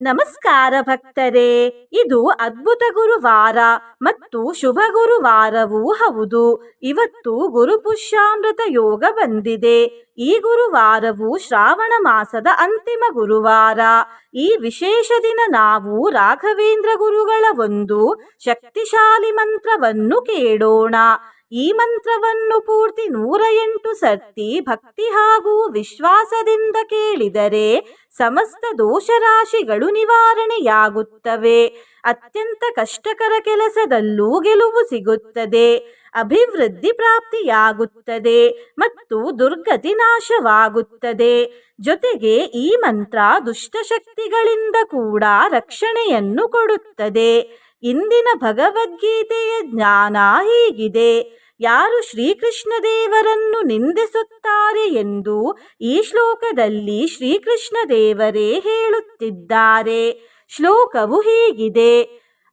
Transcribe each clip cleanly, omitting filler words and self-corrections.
ನಮಸ್ಕಾರ ಭಕ್ತರೇ, ಇದು ಅದ್ಭುತ ಗುರುವಾರ ಮತ್ತು ಶುಭ ಗುರುವಾರವೂ ಹೌದು. ಇವತ್ತು ಗುರುಪುಷ್ಯಾಮೃತ ಯೋಗ ಬಂದಿದೆ. ಈ ಗುರುವಾರವು ಶ್ರಾವಣ ಮಾಸದ ಅಂತಿಮ ಗುರುವಾರ. ಈ ವಿಶೇಷ ದಿನ ನಾವು ರಾಘವೇಂದ್ರ ಗುರುಗಳ ಒಂದು ಶಕ್ತಿಶಾಲಿ ಮಂತ್ರವನ್ನು ಕೇಳೋಣ. ಈ ಮಂತ್ರವನ್ನು ಪೂರ್ತಿ 108 ಸರ್ತಿ ಭಕ್ತಿ ಹಾಗೂ ವಿಶ್ವಾಸದಿಂದ ಕೇಳಿದರೆ ಸಮಸ್ತ ದೋಷರಾಶಿಗಳು ನಿವಾರಣೆಯಾಗುತ್ತವೆ. ಅತ್ಯಂತ ಕಷ್ಟಕರ ಕೆಲಸದಲ್ಲೂ ಗೆಲುವು ಸಿಗುತ್ತದೆ, ಅಭಿವೃದ್ಧಿ ಪ್ರಾಪ್ತಿಯಾಗುತ್ತದೆ ಮತ್ತು ದುರ್ಗತಿ ನಾಶವಾಗುತ್ತದೆ. ಜೊತೆಗೆ ಈ ಮಂತ್ರ ದುಷ್ಟಶಕ್ತಿಗಳಿಂದ ಕೂಡ ರಕ್ಷಣೆಯನ್ನು ಕೊಡುತ್ತದೆ. ಇಂದಿನ ಭಗವದ್ಗೀತೆಯ ಜ್ಞಾನ ಹೀಗಿದೆ: ಯಾರು ಶ್ರೀಕೃಷ್ಣ ದೇವರನ್ನು ನಿಂದಿಸುತ್ತಾರೆ ಎಂದು ಈ ಶ್ಲೋಕದಲ್ಲಿ ಶ್ರೀಕೃಷ್ಣ ದೇವರೇ ಹೇಳುತ್ತಿದ್ದಾರೆ. ಶ್ಲೋಕವು ಹೀಗಿದೆ: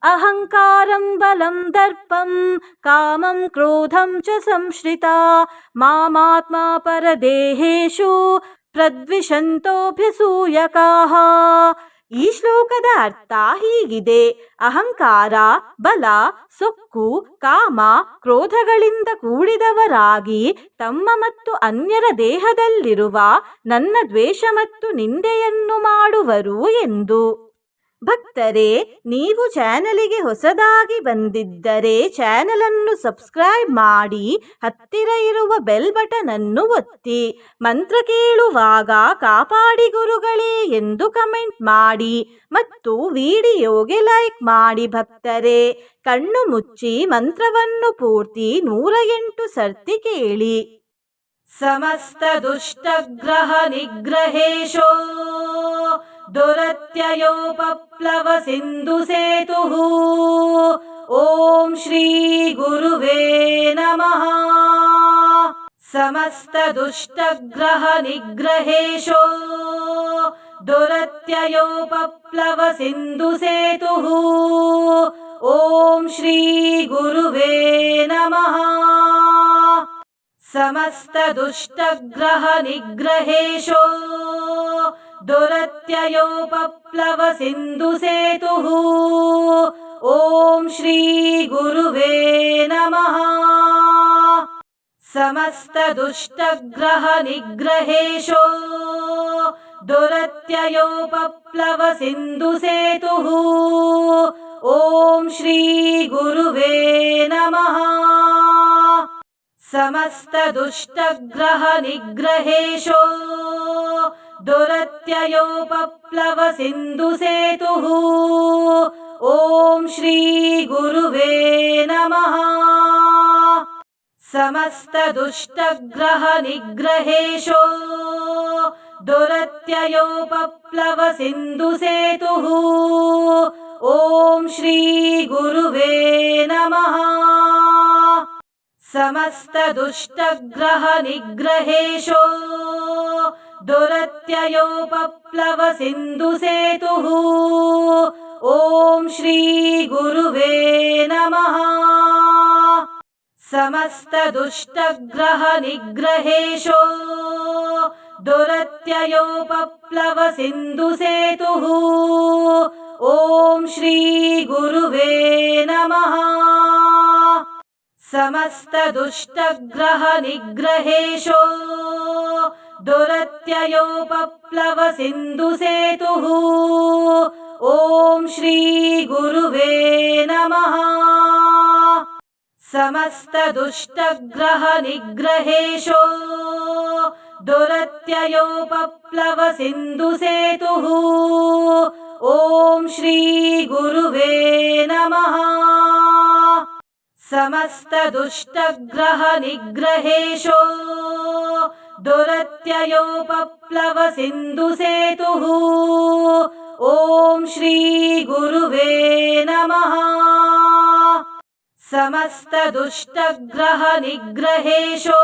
ಅಹಂಕಾರಂ ಬಲಂ ದರ್ಪಂ ಕಾಮಂ ಕ್ರೋಧಂ ಚ ಸಂಶ್ರಿತಾ ಮಾಮಾತ್ಮ ಪರದೇಹೇಷು ಪ್ರದ್ವಿಷಂತೋಭ್ಯಸೂಯಕಾಃ. ಈ ಶ್ಲೋಕದ ಅರ್ಥ ಹೀಗಿದೆ: ಅಹಂಕಾರ, ಬಲ, ಸೊಕ್ಕು, ಕಾಮ, ಕ್ರೋಧಗಳಿಂದ ಕೂಡಿದವರಾಗಿ ತಮ್ಮ ಮತ್ತು ಅನ್ಯರ ದೇಹದಲ್ಲಿರುವ ನನ್ನ ದ್ವೇಷ ಮತ್ತು ನಿಂದೆಯನ್ನು ಮಾಡುವರು ಎಂದು. ಭಕ್ತರೇ, ನೀವು ಚಾನಲಿಗೆ ಹೊಸದಾಗಿ ಬಂದಿದ್ದರೆ ಚಾನಲನ್ನು ಸಬ್ಸ್ಕ್ರೈಬ್ ಮಾಡಿ, ಹತ್ತಿರ ಇರುವ ಬೆಲ್ ಬಟನ್ ಅನ್ನು ಒತ್ತಿ. ಮಂತ್ರ ಕೇಳುವಾಗ ಕಾಪಾಡಿ ಗುರುಗಳೇ ಎಂದು ಕಮೆಂಟ್ ಮಾಡಿ ಮತ್ತು ವಿಡಿಯೋಗೆ ಲೈಕ್ ಮಾಡಿ. ಭಕ್ತರೇ, ಕಣ್ಣು ಮುಚ್ಚಿ ಮಂತ್ರವನ್ನು ಪೂರ್ತಿ 108 ಸರ್ತಿ ಕೇಳಿ. ಸಮಸ್ತ ದುಷ್ಟಗ್ರಹ ನಿಗ್ರಹೇಶೋ ದುರತ್ಯಯೋ ಪಪ್ಲವ ಸಿಂಧು ಸೇತುಃ. ಓಂ ಶ್ರೀ ಗುರುವೇ ನಮಃ. ಸಮಸ್ತ ದುಷ್ಟಗ್ರಹ ನಿಗ್ರಹೇಶೋ ದುರತ್ಯಯೋ ಪಪ್ಲವ ಸಿಂಧು ಸೇತುಃ. ಓಂ ಶ್ರೀ ಗುರುವೇ ನಮಃ. ಸಮಸ್ತ ದುಷ್ಟಗ್ರಹ ನಿಗ್ರಹೇಶೋ ದುರತ್ಯಯೋ ಪಪ್ಲವ ಸಿಂಧು ಸೇತುಃ. ಓಂ ಶ್ರೀ ಗುರುವೇ ನಮಃ. ಸಮಸ್ತ ದುಷ್ಟಗ್ರಹ ನಿಗ್ರಹೇಶೋ ದುರತ್ಯಯೋ ಪಪ್ಲವ ಸಿಂಧು ಸೇತುಃ. ಓಂ ಶ್ರೀ ಗುರುವೇ ನಮಃ. ಸಮಸ್ತ ದುಷ್ಟಗ್ರಹ ನಿಗ್ರಹೇಶೋ ದುರತ್ಯಯೋ ಪಪ್ಲವ ಸಿಂಧು ಸೇತುಃ. ಓಂ ಶ್ರೀ ಗುರುವೇ ನಮಃ. ಸಮಸ್ತ ದುಷ್ಟಗ್ರಹ ನಿಗ್ರಹೇಶೋ ದುರತ್ಯಯೋ ಪಪ್ಲವ ಸಿಂಧು ಸೇತುಃ. ಓಂ ಶ್ರೀ ಗುರುವೇ ನಮಃ. ಸಮಸ್ತ ದುಷ್ಟಗ್ರಹ ನಿಗ್ರಹೇಶೋ ದುರತ್ಯಯೋ ಪಪ್ಲವ ಸಿಂಧು ಸೇತುಃ. ಓಂ ಶ್ರೀ ಗುರುವೇ ನಮಃ. ಸಮಸ್ತ ದುಷ್ಟಗ್ರಹ ನಿಗ್ರಹೇಶೋ ದುರತ್ಯಯೋ ಪಪ್ಲವ ಸಿಂಧು ಸೇತುಃ. ಓಂ ಶ್ರೀ ಗುರುವೇ ನಮಃ. ಸಮಸ್ತ ದುಷ್ಟಗ್ರಹ ನಿಗ್ರಹೇಶೋ ದುರತ್ಯಯೋ ಪಪ್ಲವ ಸಿಂಧು ಸೇತುಃ. ಓಂ ಶ್ರೀ ಗುರುವೇ ನಮಃ. ಸಮಸ್ತ ದುಷ್ಟಗ್ರಹ ನಿಗ್ರಹೇಶೋ ದುರತ್ಯಯೋ ಪಪ್ಲವ ಸಿಂಧು ಸೇತುಃ. ಓಂ ಶ್ರೀ ಗುರುವೇ ನಮಃ. ಸಮಸ್ತ ದುಷ್ಟಗ್ರಹ ನಿಗ್ರಹೇಶೋ ದುರತ್ಯಯೋ ಪಪ್ಲವ ಸಿಂಧು ಸೇತುಃ. ಓಂ ಶ್ರೀ ಗುರುವೇ ನಮಃ. ಸಮಸ್ತ ದುಷ್ಟಗ್ರಹ ನಿಗ್ರಹೇಶೋ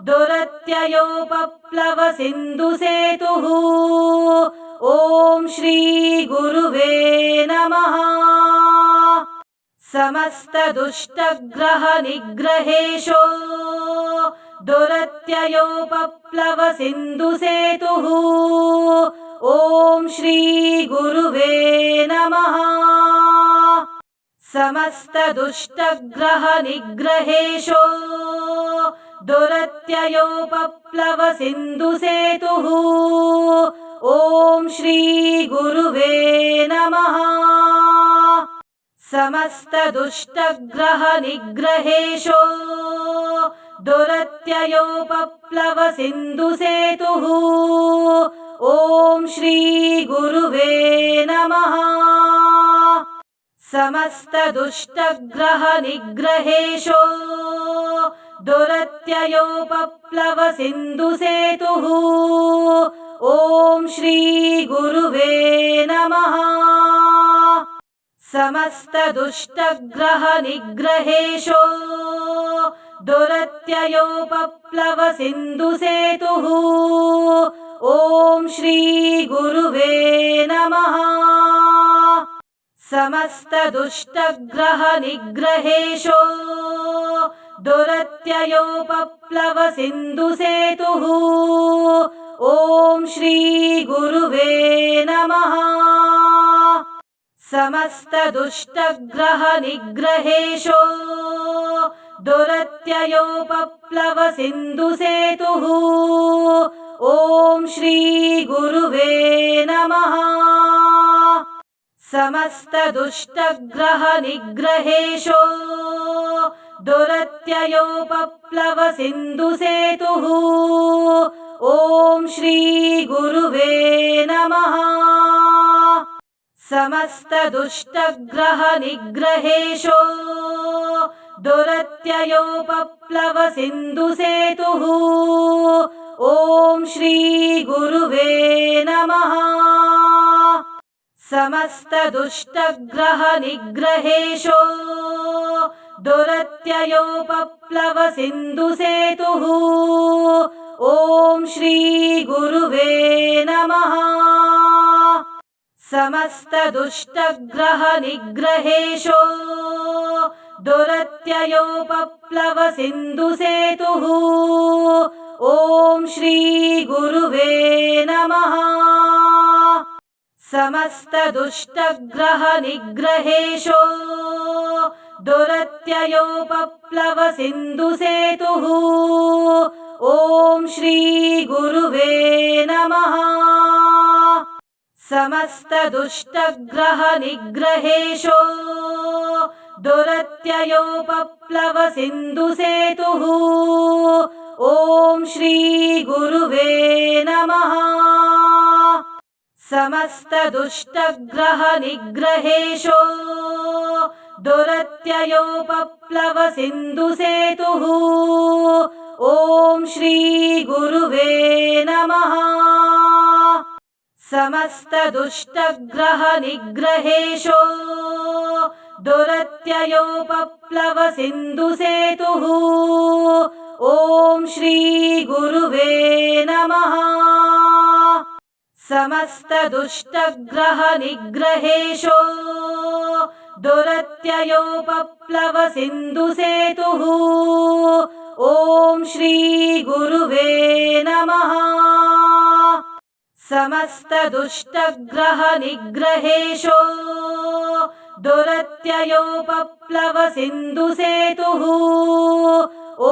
ದುರತ್ಯಯೋ ಪಪ್ಲವ ಸಿಂಧು ಸೇತುಃ. ಓಂ ಶ್ರೀ ಗುರುವೇ ನಮಃ. ಸಮಸ್ತ ದುಷ್ಟಗ್ರಹ ನಿಗ್ರಹೇಶೋ ದುರತ್ಯಯೋ ಪಪ್ಲವ ಸಿಂಧು ಸೇತುಃ. ॐ श्रीगुरुवे नमः। समस्तदुष्टग्रहनिग्रहेशो दुरत्ययोपप्लवसिन्धुसेतुः ॐ श्रीगुरुवे नमः। समस्तदुष्टग्रहनिग्रहेशो दुरत्ययोपप्लवसिन्धुसेतुः ॐ श्रीगुरुवे नमः। समस्तदुष्टग्रहनिग्रहेशो दुरत्ययोपप्लवसिन्धुसेतुः ॐ श्रीगुरुवे नमः। समस्तदुष्टग्रहनिग्रहेशो दुरत्ययोपप्लवसिन्धुसेतुः ॐ श्रीगुरुवे नमः। समस्तदुष्टग्रहनिग्रहेशो दुरत्ययोपप्लवसिन्धुसेतुः ॐ श्रीगुरुवे नमः। समस्तदुष्टग्रहनिग्रहेशो दुरत्ययोपप्लवसिन्धुसेतुः ॐ श्रीगुरुवे नमः। समस्तदुष्टग्रहनिग्रहेशो दुरत्ययोपप्लवसिन्धुसेतुः ॐ श्रीगुरुवे नमः। समस्तदुष्टग्रहनिग्रहेशो दुरत्ययोपप्लवसिन्धुसेतुः ॐ श्रीगुरुवे नमः। समस्तदुष्टग्रहनिग्रहेशो दुरत्ययोपप्लवसिन्धुसेतुः ॐ श्रीगुरुवे नमः। समस्तदुष्टग्रहनिग्रहेशो दुरत्ययोपप्लवसिन्धुसेतुः ॐ श्रीगुरुवे नमः। समस्तदुष्टग्रहनिग्रहेशो दुरत्ययोपप्लवसिन्धुसेतुः ॐ श्रीगुरुवे नमः। समस्तदुष्टग्रहनिग्रहेशो दुरत्ययोपप्लवसिन्धुसेतुः ॐ श्रीगुरुवे नमः। समस्तदुष्टग्रहनिग्रहेशो दुरत्ययोपप्लवसिन्धुसेतुः ॐ श्रीगुरुवे नमः। समस्तदुष्टग्रहनिग्रहेशो दुरत्ययोपप्लवसिन्धुसेतुः ॐ श्रीगुरुवे नमः। समस्तदुष्टग्रहनिग्रहेशो दुरत्ययोपप्लवसिन्धुसेतुः ॐ श्रीगुरुवे नमः। समस्तदुष्टग्रहनिग्रहेशो दुरत्ययोपप्लवसिन्धुसेतुः ॐ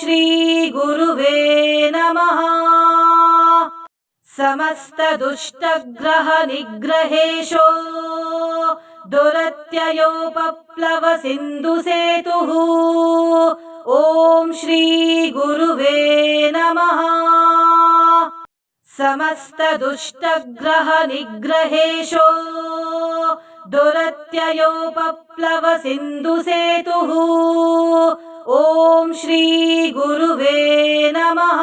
श्रीगुरुवे नमः। समस्तदुष्टग्रहनिग्रहेशो दुरत्ययोपप्लवसिन्धुसेतुः ॐ श्रीगुरुवे नमः। समस्तदुष्टग्रहनिग्रहेशो दुरत्ययोपप्लवसिन्धुसेतुः ॐ श्रीगुरुवे नमः।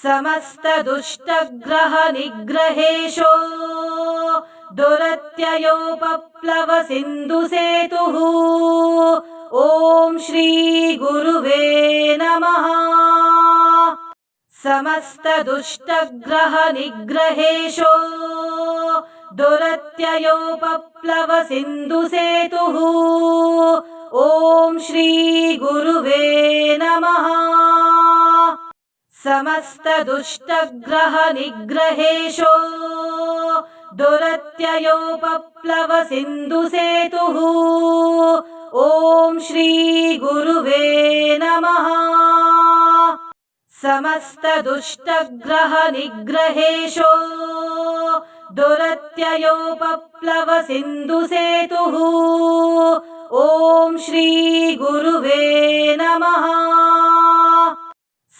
समस्तदुष्टग्रहनिग्रहेशो दुरत्ययोपप्लवसिन्धुसेतुः ॐ श्रीगुरुवे नमः। समस्तदुष्टग्रहनिग्रहेशो दुरत्ययोपप्लवसिन्धुसेतुः ॐ श्रीगुरुवे नमः। समस्तदुष्टग्रहनिग्रहेशो दुरत्ययोपप्लवसिन्धुसेतुः ॐ श्रीगुरुवे नमः। समस्तदुष्टग्रहनिग्रहेशो दुरत्ययोपप्लवसिन्धुसेतुः ॐ श्रीगुरुवे नमः।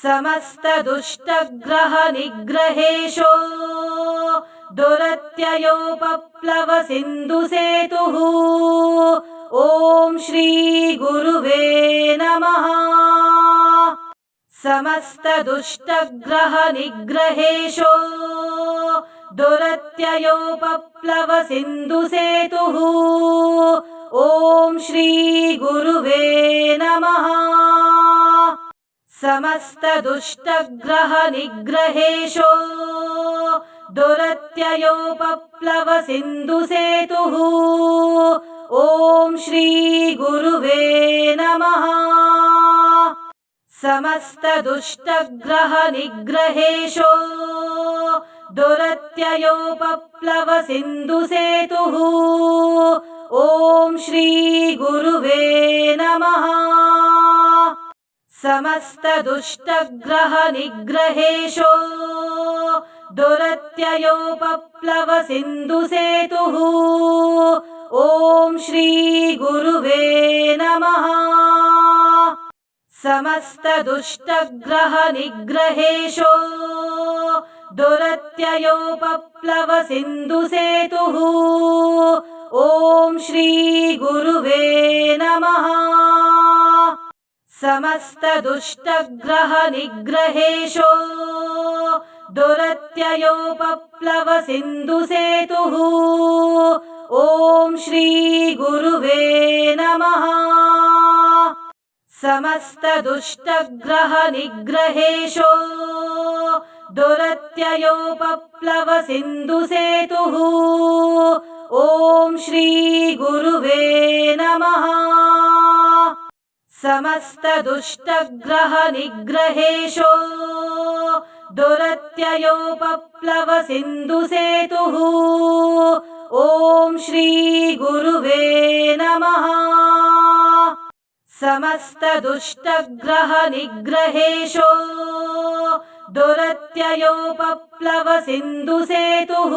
समस्तदुष्टग्रहनिग्रहेशो दुरत्ययोपप्लवसिन्धुसेतुः ॐ श्रीगुरुवे नमः। समस्तदुष्टग्रहनिग्रहेशो दुरत्ययोपप्लवसिन्धुसेतुः ॐ श्रीगुरुवे नमः। समस्तदुष्टग्रहनिग्रहेशो दुरत्ययोपप्लवसिन्धुसेतुः ॐ श्रीगुरुवे नमः। समस्तदुष्टग्रहनिग्रहेशो दुरत्ययोपप्लवसिन्धुसेतुः ॐ श्रीगुरुवे नमः। समस्तदुष्टग्रहनिग्रहेशो दुरत्ययोपप्लवसिन्धुसेतुः ॐ श्रीगुरुवे नमः। समस्तदुष्टग्रहनिग्रहेशो दुरत्ययोपप्लवसिन्धुसेतुः ॐ श्रीगुरुवे नमः। समस्तदुष्टग्रहनिग्रहेशो दुरत्ययोपप्लवसिन्धुसेतुः ॐ श्रीगुरुवे नमः। समस्तदुष्टग्रहनिग्रहेशो दुरत्ययोपप्लवसिन्धुसेतुः ॐ श्रीगुरुवे नमः। समस्तदुष्टग्रहनिग्रहेशो दुरत्ययोपप्लवसिन्धुसेतुः ॐ श्रीगुरुवे नमः। समस्तदुष्टग्रहनिग्रहेशो दुरत्ययोपप्लवसिन्धुसेतुः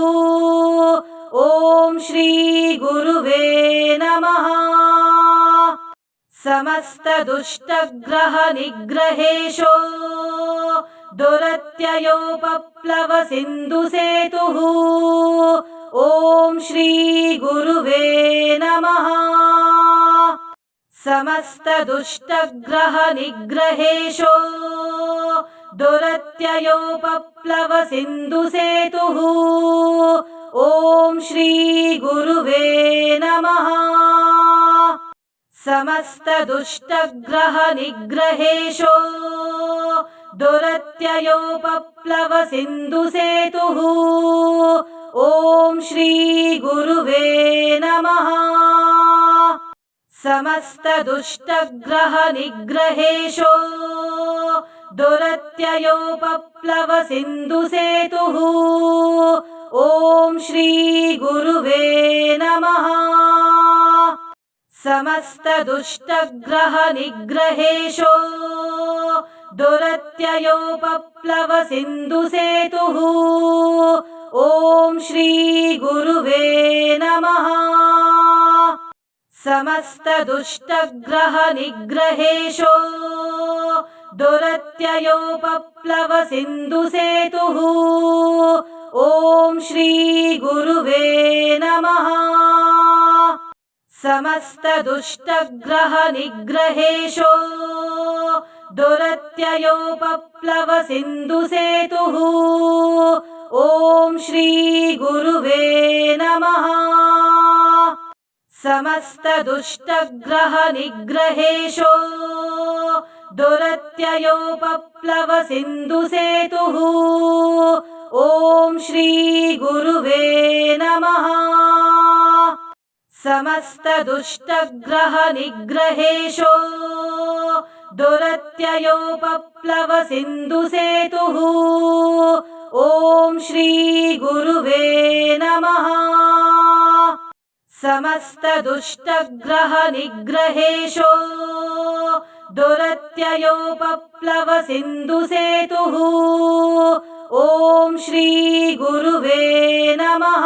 ॐ श्रीगुरुवे नमः। समस्तदुष्टग्रहनिग्रहेशो दुरत्ययोपप्लवसिन्धुसेतुः ॐ श्रीगुरुवे नमः। समस्तदुष्टग्रहनिग्रहेशो दुरत्ययोपप्लवसिन्धुसेतुः ॐ श्रीगुरुवे नमः। समस्तदुष्टग्रहनिग्रहेशो दुरत्ययोपप्लवसिन्धुसेतुः ॐ श्रीगुरुवे नमः। समस्तदुष्टग्रहनिग्रहेशो दुरत्ययोपप्लवसिन्धुसेतुः ॐ श्रीगुरुवे नमः। समस्तदुष्टग्रहनिग्रहेशो दुरत्ययोपप्लवसिन्धुसेतुः ॐ श्रीगुरुवे नमः। समस्तदुष्टग्रहनिग्रहेशो दुरत्ययोपप्लवसिन्धुसेतुः ॐ श्रीगुरुवे नमः। समस्तदुष्टग्रहनिग्रहेशो दुरत्ययोपप्लवसिन्धुसेतुः ॐ श्रीगुरुवे नमः। समस्तदुष्टग्रहनिग्रहेशो दुरत्ययोपप्लवसिन्धुसेतुः ॐ श्रीगुरुवे नमः। समस्तदुष्टग्रहनिग्रहेशो दुरत्ययोपप्लवसिन्धुसेतुः ॐ श्रीगुरुवे नमः। समस्तदुष्टग्रहनिग्रहेशो दुरत्ययोपप्लवसिन्धुसेतुः ॐ श्रीगुरुवे नमः।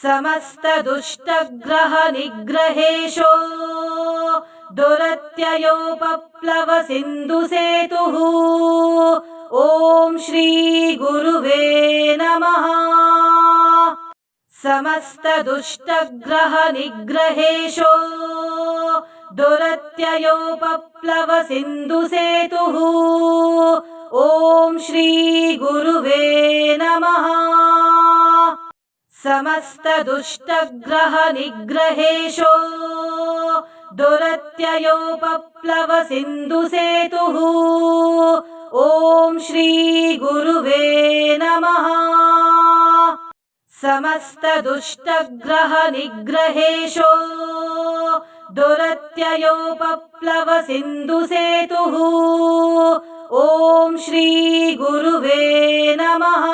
समस्तदुष्टग्रहनिग्रहेशो दुरत्ययोपप्लवसिन्धुसेतुः ॐ श्रीगुरुवे नमः। समस्तदुष्टग्रहनिग्रहेशो दुरत्ययोपप्लवसिन्धुसेतुः ॐ श्रीगुरुवे नमः। समस्तदुष्टग्रहनिग्रहेशो दुरत्ययोपप्लवसिन्धुसेतुः ॐ श्रीगुरुवे नमः। समस्तदुष्टग्रहनिग्रहेशो दुरत्ययोपप्लवसिन्धुसेतुः ॐ श्रीगुरुवे नमः।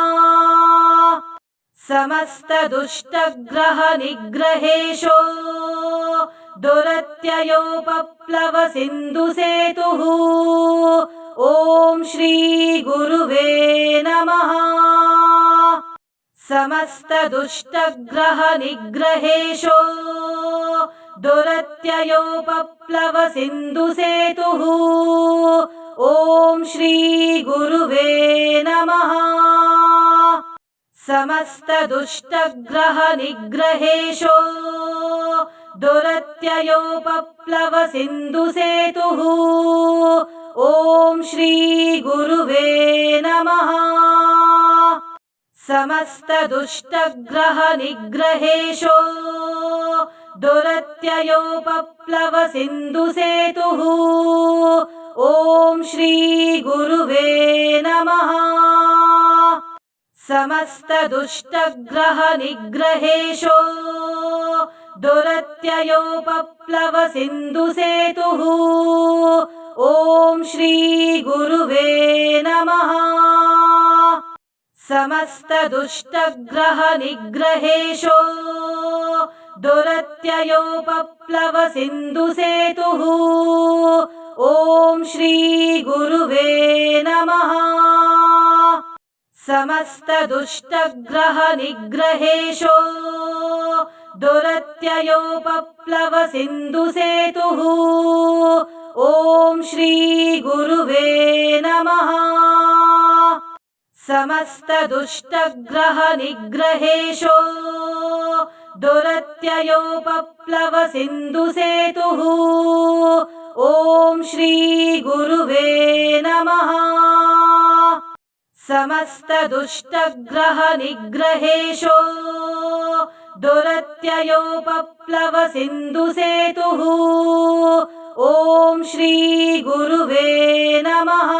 समस्तदुष्टग्रहनिग्रहेशो दुरत्ययोपप्लवसिन्धुसेतुः ॐ श्रीगुरुवे नमः। समस्तदुष्टग्रहनिग्रहेशो दुरत्ययोपप्लवसिन्धुसेतुः ॐ श्रीगुरुवे नमः। समस्तदुष्टग्रहनिग्रहेशो दुरत्ययोपप्लवसिन्धुसेतुः ॐ श्रीगुरुवे नमः। समस्तदुष्टग्रहनिग्रहेशो दुरत्ययोपप्लवसिन्धुसेतुः ॐ श्रीगुरुवे नमः। समस्तदुष्टग्रहनिग्रहेशो दुरत्ययोपप्लवसिन्धुसेतुः ॐ श्रीगुरुवे नमः। समस्तदुष्टग्रहनिग्रहेशो दुरत्ययोपप्लवसिन्धुसेतुः ॐ श्रीगुरुवे नमः। समस्तदुष्टग्रहनिग्रहेशो दुरत्ययोपप्लवसिन्धुसेतुः ॐ श्रीगुरुवे नमः। समस्तदुष्टग्रहनिग्रहेशो दुरत्ययोपप्लवसिन्धुसेतुः ॐ श्रीगुरुवे नमः। समस्तदुष्टग्रहनिग्रहेशो दुरत्ययोपप्लवसिन्धुसेतुः ॐ श्रीगुरुवे नमः।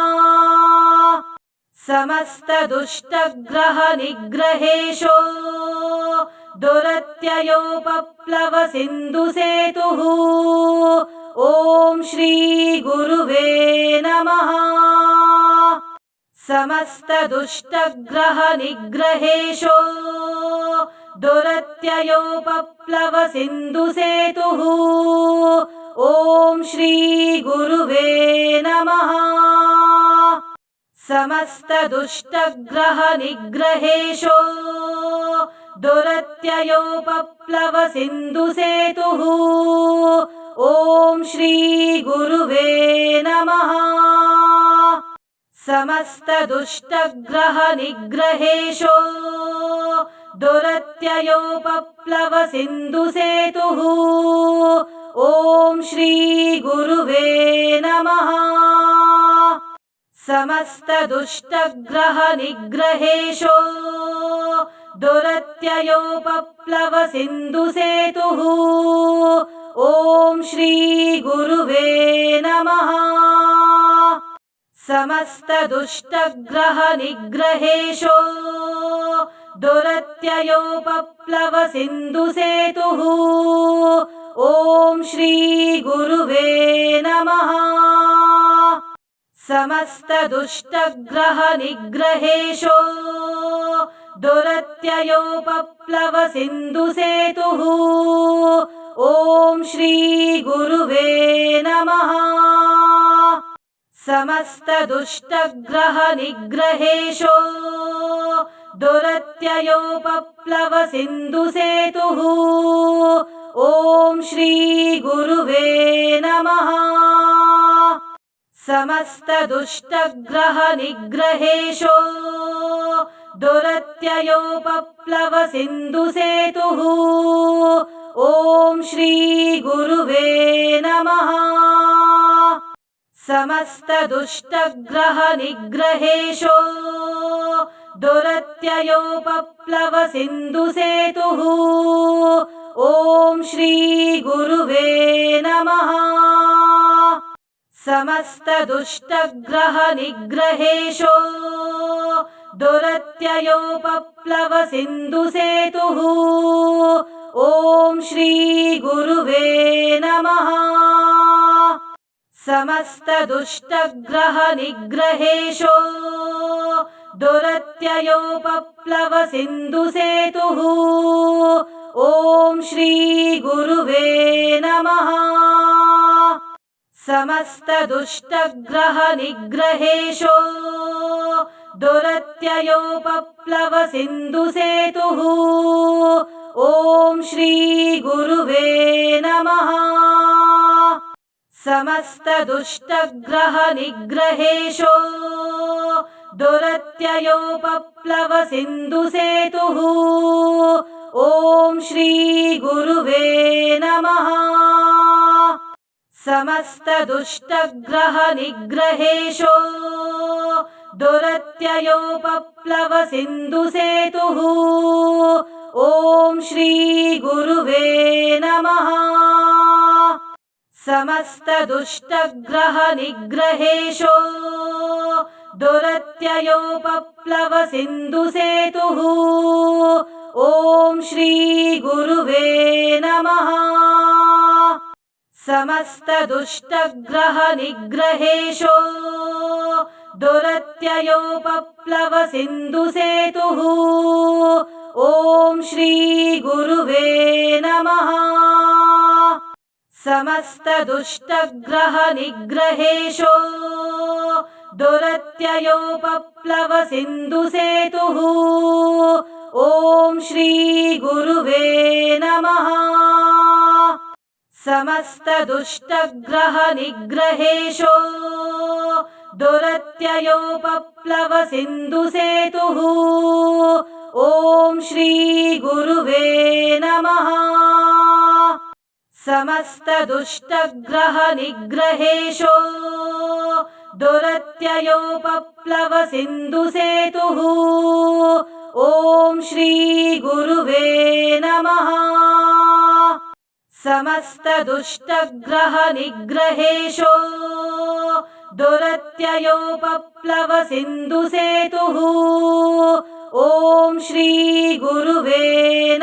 समस्तदुष्टग्रहनिग्रहेशो दुरत्ययोपप्लवसिन्धुसेतुः ॐ श्रीगुरुवे नमः। समस्तदुष्टग्रहनिग्रहेशो दुरत्ययोपप्लवसिन्धुसेतुः ॐ श्रीगुरुवे नमः। समस्तदुष्टग्रहनिग्रहेशो दुरत्ययोपप्लवसिन्धुसेतुः ॐ श्रीगुरुवे नमः। समस्तदुष्टग्रहनिग्रहेशो दुरत्ययोपप्लवसिन्धुसेतुः ॐ श्रीगुरुवे नमः। समस्तदुष्टग्रहनिग्रहेशो दुरत्ययोपप्लवसिन्धुसेतुः ॐ श्रीगुरुवे नमः। समस्तदुष्टग्रहनिग्रहेशो दुरत्ययोपप्लवसिन्धुसेतुः ॐ श्री गुरुवे नमः। समस्तदुष्टग्रहनिग्रहेशो दुरत्ययोपप्लवसिन्धुसेतुः ॐ श्री गुरुवे नमः। समस्तदुष्टग्रहनिग्रहेशो दुरत्ययोपप्लवसिन्धुसेतुः ॐ श्री गुरुवे नमः। समस्तदुष्टग्रहनिग्रहेशो दुरत्ययोपप्लवसिन्धुसेतुः ॐ श्री गुरुवे नमः। समस्तदुष्टग्रहनिग्रहेशो दुरत्ययोपप्लवसिन्धुसेतुः ॐ श्री गुरुवे नमः। समस्तदुष्टग्रहनिग्रहेशो दुरत्ययोपप्लवसिन्धुसेतुः ॐ श्री गुरुवे नमः। समस्तदुष्टग्रहनिग्रहेशो दुरत्ययोपप्लवसिन्धुसेतुः ॐ श्री गुरुवे नमः। समस्तदुष्टग्रहनिग्रहेशो दुरत्ययोपप्लवसिन्धुसेतुः ॐ श्री गुरुवे नमः। समस्तदुष्टग्रहनिग्रहेशो दुरत्ययोपप्लवसिन्धुसेतुः ॐ श्री गुरुवे नमः। समस्तदुष्टग्रहनिग्रहेशो दुरत्ययोपप्लवसिन्धुसेतुः ॐ श्री गुरुवे नमः। समस्तदुष्टग्रहनिग्रहेशो दुरत्ययोपप्लवसिन्धुसेतुः ॐ श्री गुरुवे नमः। समस्तदुष्टग्रहनिग्रहेशो दुरत्ययोपप्लवसिन्धुसेतुः ॐ श्री गुरुवे नमः। समस्तदुष्टग्रहनिग्रहेशो दुरत्ययोपप्लवसिन्धुसेतुः ॐ श्री गुरुवे नमः। समस्तदुष्टग्रहनिग्रहेशो दुरत्ययोपप्लवसिन्धुसेतुः ॐ श्री गुरुवे नमः। समस्तदुष्टग्रहनिग्रहेशो दुरत्ययोपप्लवसिन्धुसेतुः ॐ श्री गुरुवे नमः। समस्तदुष्टग्रहनिग्रहेशो दुरत्ययोपप्लवसिन्धुसेतुः ॐ श्री गुरुवे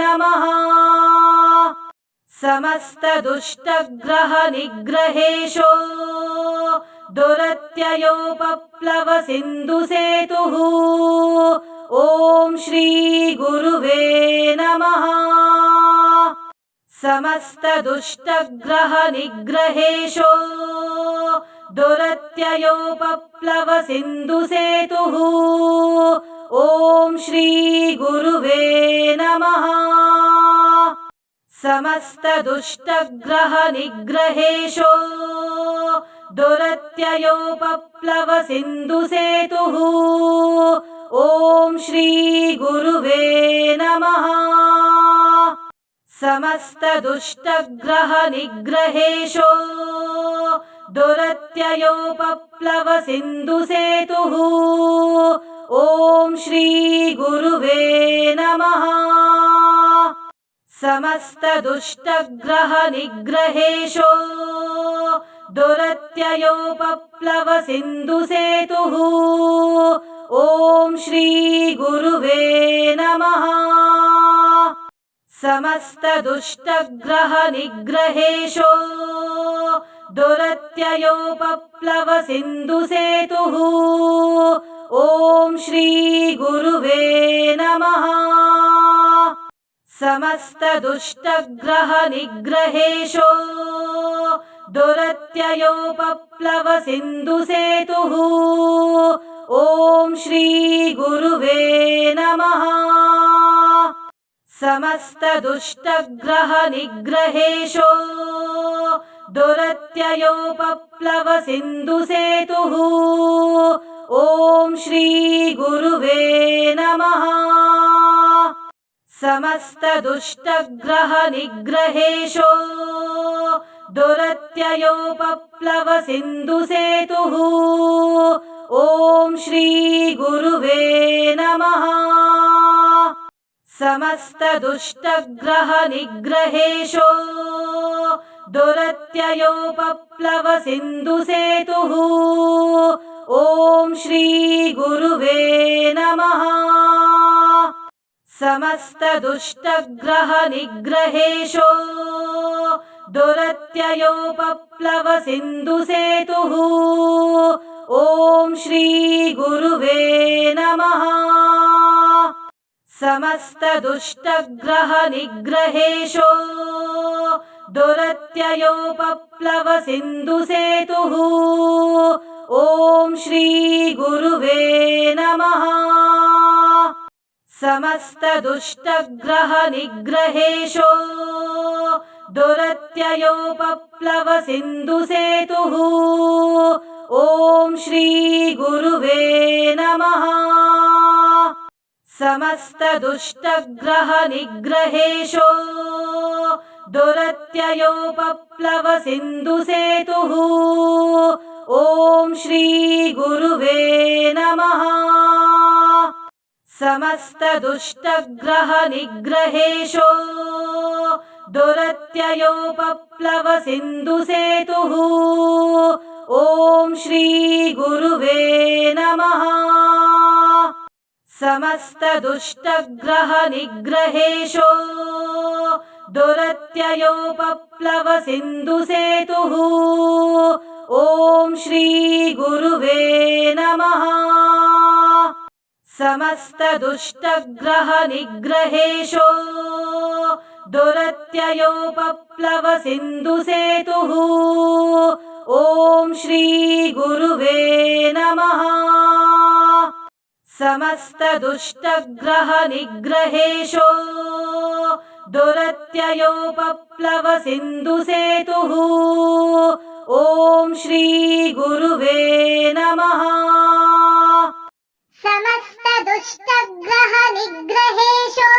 नमः। समस्तदुष्टग्रहनिग्रहेशो दुरत्ययोपप्लवसिन्धुसेतुः ॐ श्री गुरुवे नमः। समस्तदुष्टग्रहनिग्रहेशो दुरत्ययोपप्लवसिन्धुसेतुः ॐ श्री गुरुवे नमः। समस्तदुष्टग्रहनिग्रहेशो दुरत्ययोपप्लवसिन्धुसेतुः ॐ श्री गुरुवे नमः। समस्तदुष्टग्रहनिग्रहेशो दुरत्ययोपप्लवसिन्धुसेतुः ॐ श्री गुरुवे नमः। समस्तदुष्टग्रहनिग्रहेशो दुरत्ययोपप्लवसिन्धुसेतुः ॐ श्री गुरुवे नमः। समस्तदुष्टग्रहनिग्रहेशो दुरत्ययोपप्लवसिन्धुसेतुः ॐ श्रीगुरुवे नमः। समस्तदुष्टग्रहनिग्रहेशो दुरत्ययोपप्लवसिन्धुसेतुः ॐ श्रीगुरुवे नमः। समस्तदुष्टग्रहनिग्रहेशो दुरत्ययोपप्लवसिन्धुसेतुः ॐ श्रीगुरुवे नमः। समस्तदुष्टग्रहनिग्रहेशो दुरत्ययोपप्लवसिन्धुसेतुः ॐ श्रीगुरुवे नमः। समस्तदुष्टग्रहनिग्रहेशो दुरत्ययोपप्लवसिन्धुसेतुः ॐ श्रीगुरुवे नमः। समस्तदुष्टग्रहनिग्रहेशो दुरत्ययोपप्लवसिन्धुसेतुः ॐ श्रीगुरुवे नमः। समस्तदुष्टग्रहनिग्रहेशो दुरत्ययोपप्लवसिन्धुसेतुः ॐ श्रीगुरुवे नमः। समस्तदुष्टग्रहनिग्रहेशो दुरत्ययोपप्लवसिन्धुसेतुः ॐ श्रीगुरुवे नमः। समस्तदुष्टग्रहनिग्रहेशो दुरत्ययोपप्लवसिन्धुसेतुः ॐ श्रीगुरुवे नमः। समस्तदुष्टग्रहनिग्रहेशो दुरत्ययोपप्लवसिन्धुसेतुः ॐ श्रीगुरुवे नमः। समस्तदुष्टग्रहनिग्रहेशो दुरत्ययोपप्लवसिन्धुसेतुः ॐ श्रीगुरुवे नमः। समस्तदुष्टग्रहनिग्रहेशो दुरत्ययोपप्लवसिन्धुसेतुः ॐ श्रीगुरुवे नमः। समस्तदुष्टग्रहनिग्रहेशो दुरत्ययोपप्लवसिन्धुसेतुः ॐ श्रीगुरुवे नमः। समस्तदुष्टग्रहनिग्रहेशो